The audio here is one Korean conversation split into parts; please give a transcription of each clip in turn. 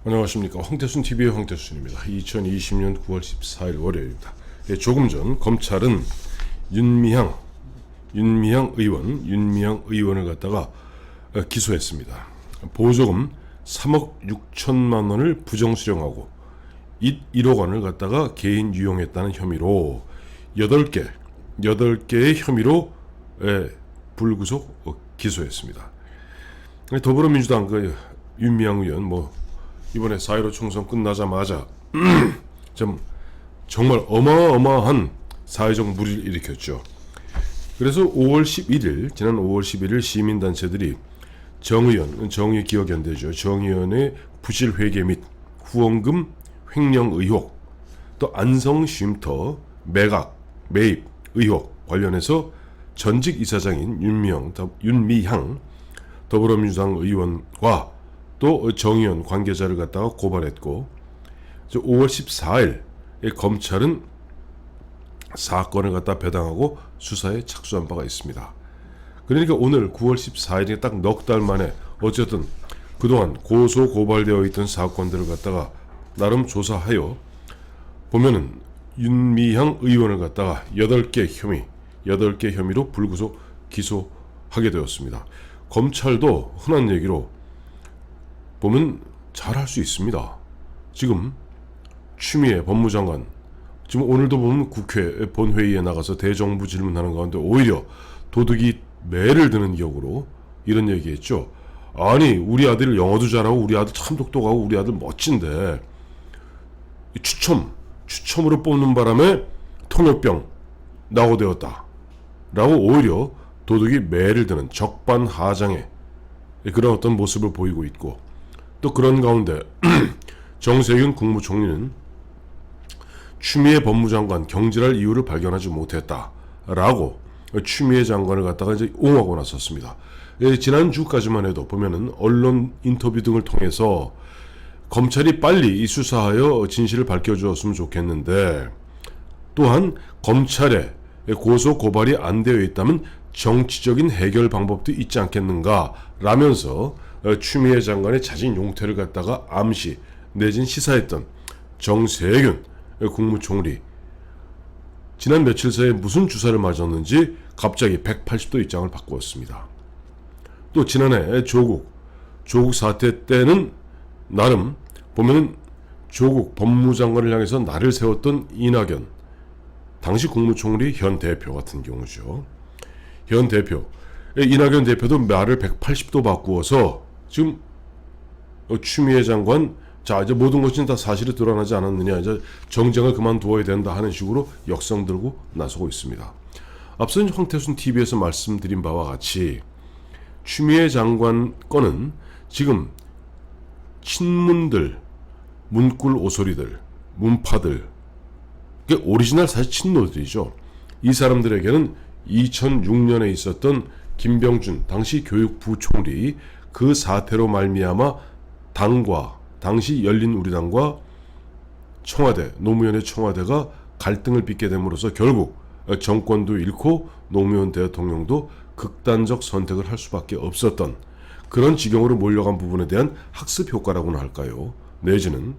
안녕하십니까. 황태순TV의 황태순입니다. 2020년 9월 14일 월요일입니다. 조금 전 검찰은 윤미향 의원을 갖다가 기소했습니다. 보조금 3억 6천만 원을 부정수령하고 1억 원을 갖다가 개인 유용했다는 혐의로 8개의 혐의로 불구속 기소했습니다. 더불어민주당 윤미향 의원 이번에 4.15 총선 끝나자마자 정말 어마어마한 사회적 물의를 일으켰죠. 그래서 지난 5월 11일 시민단체들이 정의기억연대죠. 정의연의 부실회계 및 후원금 횡령 의혹, 또 안성 쉼터 매입 의혹 관련해서 전직 이사장인 윤미향 더불어민주당 의원과 또 정의연 관계자를 갖다가 고발했고, 5월 14일 검찰은 사건을 갖다 배당하고 수사에 착수한 바가 있습니다. 그러니까 오늘 9월 14일에 딱 넉 달 만에 어쨌든 그동안 고소 고발되어 있던 사건들을 갖다가 나름 조사하여 보면은 윤미향 의원을 갖다가 8개 혐의로 불구속 기소하게 되었습니다. 검찰도 흔한 얘기로 보면 잘할 수 있습니다. 지금 추미애 법무장관, 지금 오늘도 보면 국회 본회의에 나가서 대정부 질문하는 가운데 오히려 도둑이 매를 드는 격으로 이런 얘기했죠. 아니, 우리 아들 영어도 잘하고 우리 아들 참 똑똑하고 우리 아들 멋진데 추첨으로 뽑는 바람에 통역병 낙오되었다 라고 오히려 도둑이 매를 드는 적반하장의 그런 어떤 모습을 보이고 있고, 또 그런 가운데 정세균 국무총리는 추미애 법무장관 경질할 이유를 발견하지 못했다라고 추미애 장관을 갖다가 이제 옹호하고 나섰습니다. 지난주까지만 해도 보면은 언론 인터뷰 등을 통해서 검찰이 빨리 이 수사하여 진실을 밝혀주었으면 좋겠는데, 또한 검찰에 고소 고발이 안 되어 있다면 정치적인 해결 방법도 있지 않겠는가 라면서 추미애 장관의 자진 용퇴를 갖다가 암시 내진 시사했던 정세균 국무총리, 지난 며칠 사이에 무슨 주사를 맞았는지 갑자기 180도 입장을 바꾸었습니다. 또 지난해 조국 사태 때는 나름 보면은 조국 법무장관을 향해서 날을 세웠던 이낙연 당시 국무총리 현 대표 같은 경우죠. 이낙연 대표도 말을 180도 바꾸어서 지금 추미애 장관, 자 이제 모든 것이 다 사실이 드러나지 않았느냐, 이제 정쟁을 그만두어야 된다 하는 식으로 역성 들고 나서고 있습니다. 앞서 황태순TV에서 말씀드린 바와 같이 추미애 장관 건은 지금 친문들, 문꿀 오소리들, 문파들, 오리지널 사실 친노들이죠. 이 사람들에게는 2006년에 있었던 김병준 당시 교육부 총리 그 사태로 말미암아 당시 열린우리당과 청와대, 노무현의 청와대가 갈등을 빚게 됨으로써 결국 정권도 잃고 노무현 대통령도 극단적 선택을 할 수밖에 없었던 그런 지경으로 몰려간 부분에 대한 학습 효과라고나 할까요? 내지는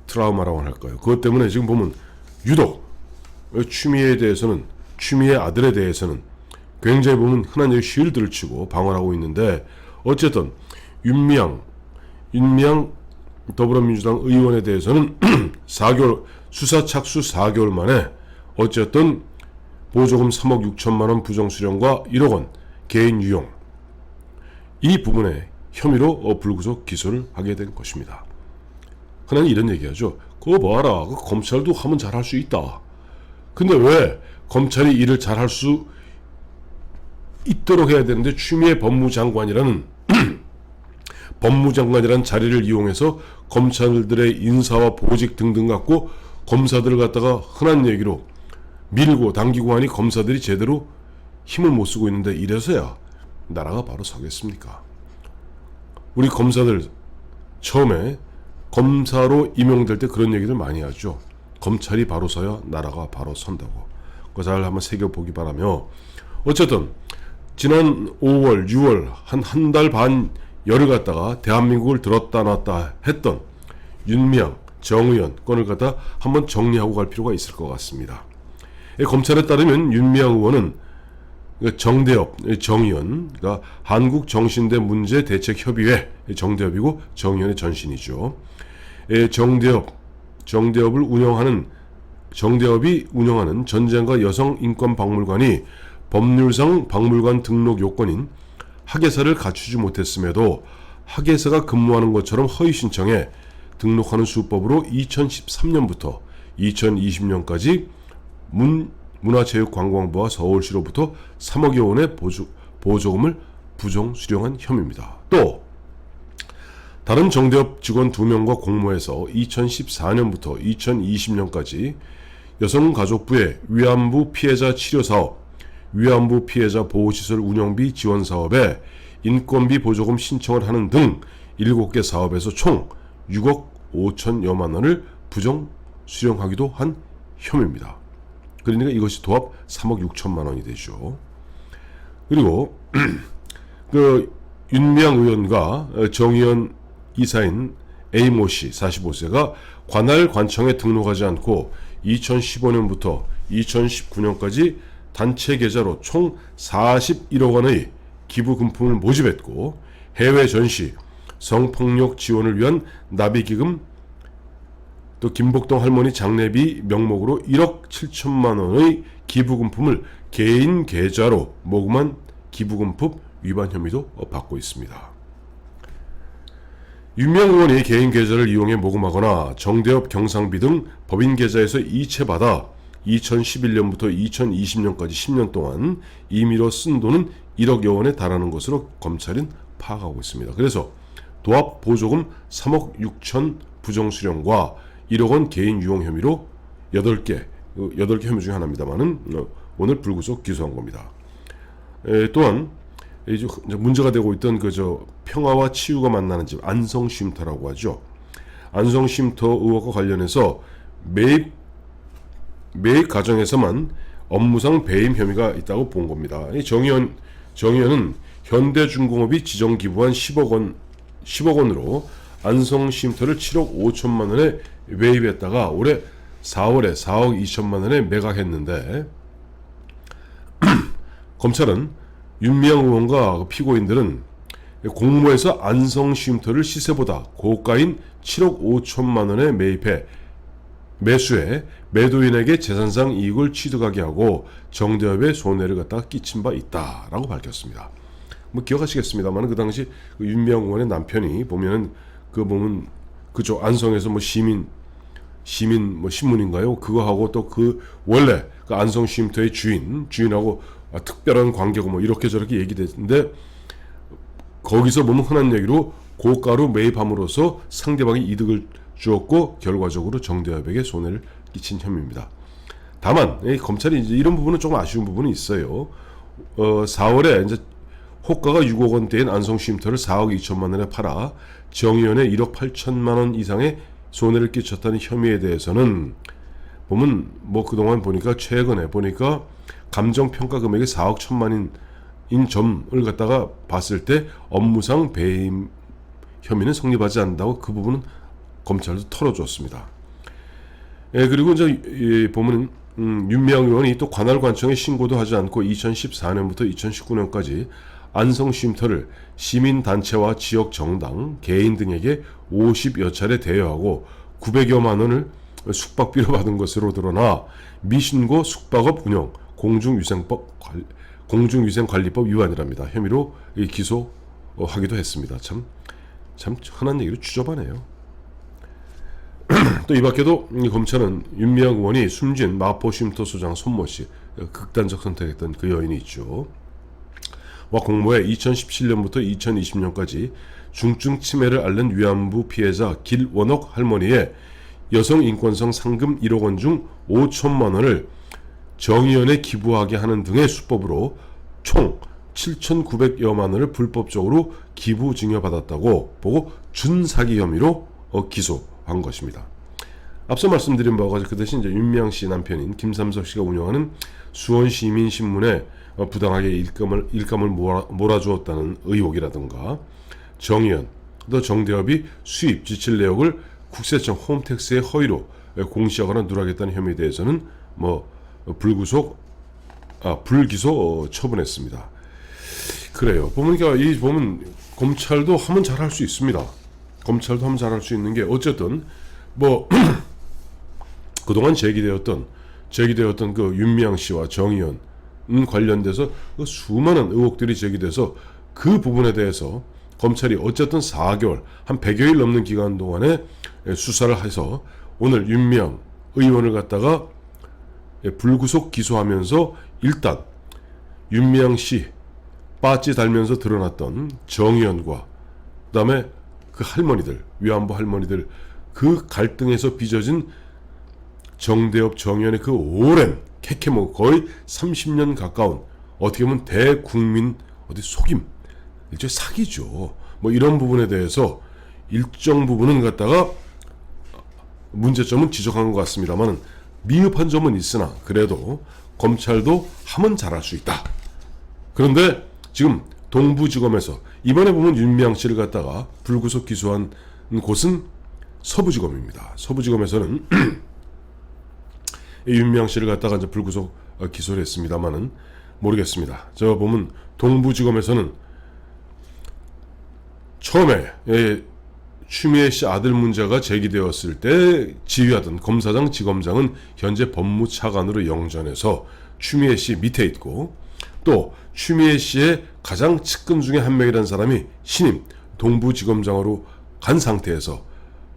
트라우마라고 할까요? 그것 때문에 지금 보면 유독 추미애 아들에 대해서는 굉장히 보면 흔한 얘기 쉴드를 치고 방어하고 있는데, 어쨌든 윤미향 더불어민주당 의원에 대해서는 4개월 수사 착수 4개월 만에 어쨌든 보조금 3억 6천만 원 부정수령과 1억 원 개인 유용, 이 부분의 혐의로 불구속 기소를 하게 된 것입니다. 흔한 이런 얘기하죠. 그거 봐라, 검찰도 하면 잘할 수 있다. 근데 왜 검찰이 일을 잘할 수 있도록 해야 되는데 추미애 법무장관이라는 자리를 이용해서 검찰들의 인사와 보직 등등 갖고 검사들을 갖다가 흔한 얘기로 밀고 당기고 하니 검사들이 제대로 힘을 못 쓰고 있는데, 이래서야 나라가 바로 서겠습니까? 우리 검사들 처음에 검사로 임용될 때 그런 얘기를 많이 하죠. 검찰이 바로 서야 나라가 바로 선다고. 그거 잘 한번 새겨보기 바라며, 어쨌든 지난 5월, 6월 한 달 반 열을 갖다가 대한민국을 들었다 놨다 했던 윤미향, 정의연 건을 갖다 한번 정리하고 갈 필요가 있을 것 같습니다. 검찰에 따르면 윤미향 의원은 정대협, 정의연, 그러니까 한국정신대문제대책협의회 정대협이고 정의연의 전신이죠. 정대협이 운영하는 전쟁과 여성인권박물관이 법률상 박물관 등록 요건인 학예사를 갖추지 못했음에도 학예사가 근무하는 것처럼 허위 신청해 등록하는 수법으로 2013년부터 2020년까지 문화체육관광부와 서울시로부터 3억여 원의 보조금을 부정 수령한 혐의입니다. 또 다른 정대협 직원 2명과 공모해서 2014년부터 2020년까지 여성가족부의 위안부 피해자 치료사업, 위안부 피해자 보호시설 운영비 지원 사업에 인건비 보조금 신청을 하는 등 7개 사업에서 총 6억 5천여만 원을 부정 수령하기도 한 혐의입니다. 그러니까 이것이 도합 3억 6천만 원이 되죠. 그리고 그 윤미향 의원과 정의연 이사인 A모 씨 45세가 관할 관청에 등록하지 않고 2015년부터 2019년까지 단체 계좌로 총 41억 원의 기부 금품을 모집했고 해외 전시, 성폭력 지원을 위한 나비기금, 또 김복동 할머니 장례비 명목으로 1억 7천만 원의 기부금품을 개인 계좌로 모금한 기부금품 위반 혐의도 받고 있습니다. 윤미향 의원이 개인 계좌를 이용해 모금하거나 정대협 경상비 등 법인 계좌에서 이체받아 2011년부터 2020년까지 10년 동안 임의로 쓴 돈은 1억여 원에 달하는 것으로 검찰은 파악하고 있습니다. 그래서 도합 보조금 3억 6천 부정 수령과 1억 원 개인 유용 혐의로 8개 혐의 중에 하나입니다만은 오늘 불구속 기소한 겁니다. 또한 이제 문제가 되고 있던 평화와 치유가 만나는 집 안성쉼터라고 하죠. 안성쉼터 의혹과 관련해서 매입 과정에서만 업무상 배임 혐의가 있다고 본 겁니다. 정의연은 현대중공업이 지정 기부한 10억 원으로 안성쉼터를 7억 5천만 원에 매입했다가 올해 4월에 4억 2천만 원에 매각했는데 검찰은 윤미향 의원과 피고인들은 공모해서 안성쉼터를 시세보다 고가인 7억 5천만 원에 매수해 매도인에게 재산상 이익을 취득하게 하고 정대협에 손해를 갖다가 끼친 바 있다라고 밝혔습니다. 기억하시겠습니다만 그 당시 윤미향 의원의 남편이 보면은 그쪽 안성에서 시민 신문인가요? 그거 하고 또 원래 그 안성쉼터의 주인하고 특별한 관계고 이렇게 저렇게 얘기됐는데 거기서 보면 흔한 얘기로 고가로 매입함으로써 상대방이 이득을 주었고 결과적으로 정대협에게 손해를 끼친 혐의입니다. 다만 검찰이 이제 이런 부분은 조금 아쉬운 부분이 있어요. 4월에 이제 호가가 6억 원대인 안성쉼터를 4억 2천만 원에 팔아 정의연에 1억 8천만 원 이상의 손해를 끼쳤다는 혐의에 대해서는 보면 그동안 최근에 보니까 감정평가 금액이 4억 1천만인 점을 갖다가 봤을 때 업무상 배임 혐의는 성립하지 않는다고 그 부분은 검찰도 털어줬습니다. 그리고 이제 보면 윤미향 의원이 또 관할관청에 신고도 하지 않고 2014년부터 2019년까지 안성쉼터를 시민단체와 지역정당, 개인 등에게 50여 차례 대여하고 900여만 원을 숙박비로 받은 것으로 드러나 미신고 숙박업 운영 공중위생관리법 위반이랍니다. 혐의로 기소하기도 했습니다. 참 흔한 얘기로 추접하네요. 또 이 밖에도 검찰은 윤미향 의원이 숨진 마포쉼터 소장 손모씨, 극단적 선택했던 그 여인이 있죠. 와 공모해 2017년부터 2020년까지 중증 치매를 앓는 위안부 피해자 길원옥 할머니의 여성인권상 상금 1억 원 중 5천만 원을 정의연에 기부하게 하는 등의 수법으로 총 7,900여만 원을 불법적으로 기부 증여받았다고 보고 준사기 혐의로 기소한 것입니다. 앞서 말씀드린 바와 같이 그 대신 이제 윤미향 씨 남편인 김삼석 씨가 운영하는 수원시민신문에 부당하게 일감을 몰아주었다는 의혹이라든가 정의연, 또 정대협이 수입 지출 내역을 국세청 홈택스에 허위로 공시하거나 누락했다는 혐의에 대해서는 불기소 처분했습니다. 그래요. 보니까 보면 검찰도 하면 잘할 수 있습니다. 검찰도 하면 잘할 수 있는 게 어쨌든 그동안 제기되었던 그 윤미향 씨와 정의연 관련돼서 그 수많은 의혹들이 제기돼서 그 부분에 대해서 검찰이 어쨌든 4개월, 한 100여일 넘는 기간 동안에 수사를 해서 오늘 윤미향 의원을 갖다가 불구속 기소하면서 일단 윤미향 씨 빠찌 달면서 드러났던 정의연과 그다음에 그 할머니들, 위안부 할머니들, 그 갈등에서 빚어진 정대협, 정의연의 그 오랜 캐캐모 거의 30년 가까운 어떻게 보면 대국민 속임, 일종의 사기죠. 이런 부분에 대해서 일정 부분은 갖다가 문제점은 지적한 것 같습니다만 미흡한 점은 있으나 그래도 검찰도 하면 잘할 수 있다. 그런데 지금 동부지검에서 이번에 보면 윤미향 씨를 갖다가 불구속 기소한 곳은 서부지검입니다. 서부지검에서는 윤미향 씨를 갖다가 이제 불구속 기소를 했습니다만은 모르겠습니다. 저 보면 동부지검에서는 처음에 추미애 씨 아들 문제가 제기되었을 때 지휘하던 검사장, 지검장은 현재 법무차관으로 영전해서 추미애 씨 밑에 있고, 또 추미애 씨의 가장 측근 중에 한 명이라는 사람이 신임 동부지검장으로 간 상태에서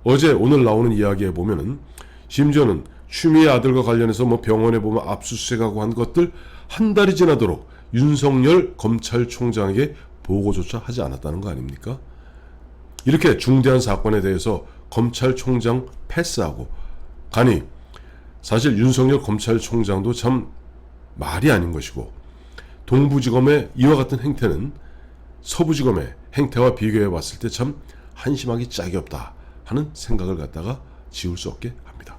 어제 오늘 나오는 이야기에 보면은 심지어는 추미애 아들과 관련해서 병원에 보면 압수수색하고 한 것들 한 달이 지나도록 윤석열 검찰총장에게 보고조차 하지 않았다는 거 아닙니까? 이렇게 중대한 사건에 대해서 검찰총장 패스하고 가니 사실 윤석열 검찰총장도 참 말이 아닌 것이고, 동부지검의 이와 같은 행태는 서부지검의 행태와 비교해 봤을 때 참 한심하기 짝이 없다 하는 생각을 갖다가 지울 수 없게 합니다.